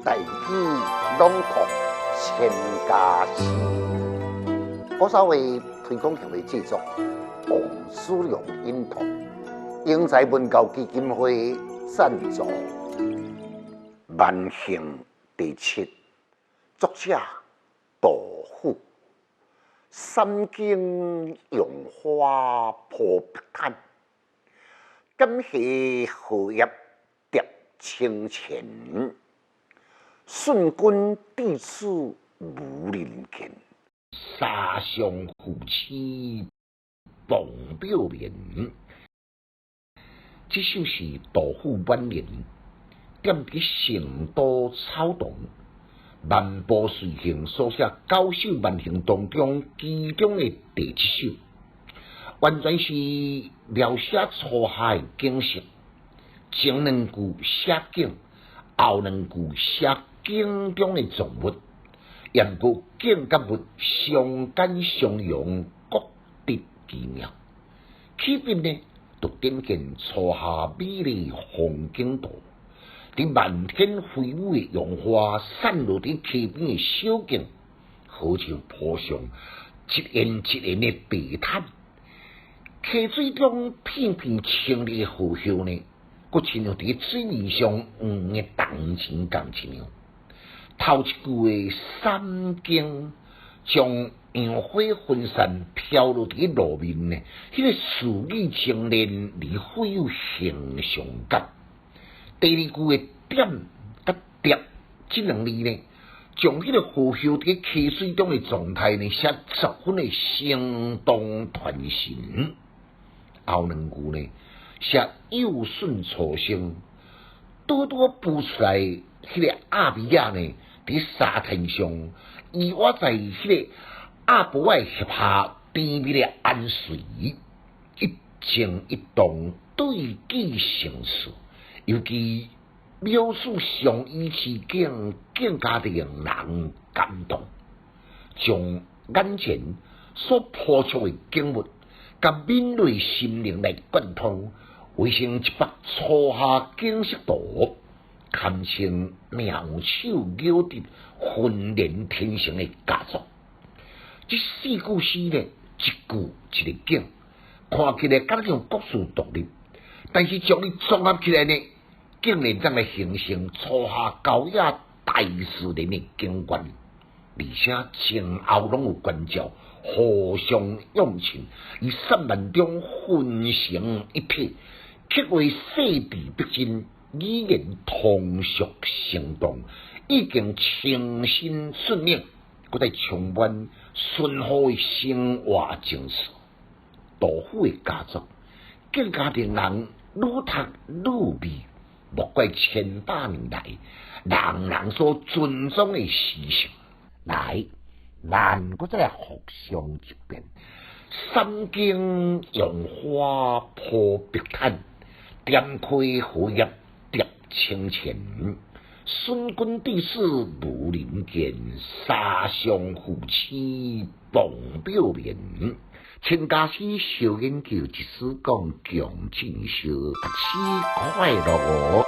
大举朗读千家诗，我稍微推广协会制作王思良音图，英才文教基金会赞助。万幸第七，作者杜甫。三更杨花破壁毯，感谢荷叶蝶清浅。顺君弟子无人见，沙上夫妻傍表面。这首是杜甫晚年踮伫成都草堂漫步随行所写9首慢行当中其中的第7首，完全是描写初夏的景色。前2句写景，后2句写景中的状物，言过景甲物相间相融，各得其妙。起笔呢，就点见初夏美丽风景图。伫漫天飞舞的杨花散落伫溪边的小径，好像铺上一沿一沿的白毯。溪水中片片青绿的荷叶呢，佫亲像伫水面上黄的铜钱共一样。头一句的三更，将杨花分散飘落伫路面呢，迄个词语精炼而富有形象感。第2句的点甲叠这2字呢，将迄个荷叶伫溪水中的状态呢，写10分的生动传神。后2句呢，写幼顺初生，多多浮出来迄个鸭尾仔呢，伫沙滩上依偎在迄个鸭脖仔叶下甜蜜的安睡，一静一动，对句成词。尤其描述上衣奇景，更加令人感动。将眼前所铺出的景物，甲敏锐心灵来贯通，绘成一幅初夏景色图，堪称妙手巧得、浑然天成的佳作。这4句诗呢，一句一个景，看起来敢像各自独立，但是将伊综合起来呢，竟然将来形成初夏高雅大自然的景观，而且前后拢有关照，互相映衬，以散漫中混成一体，刻画细致逼真，语言通俗生动，已经清新顺畅，搁再充满顺和的生活精神。杜甫的佳作，更加令人愈读愈美。莫怪千百年来人人所尊重的诗性。来，咱搁再来复诵一遍：三更杨花铺碧毯，点开荷叶蝶清浅。顺君弟子无人见，沙上夫妻傍表面。千家诗小研究，一丝讲强进修，读书快乐哦。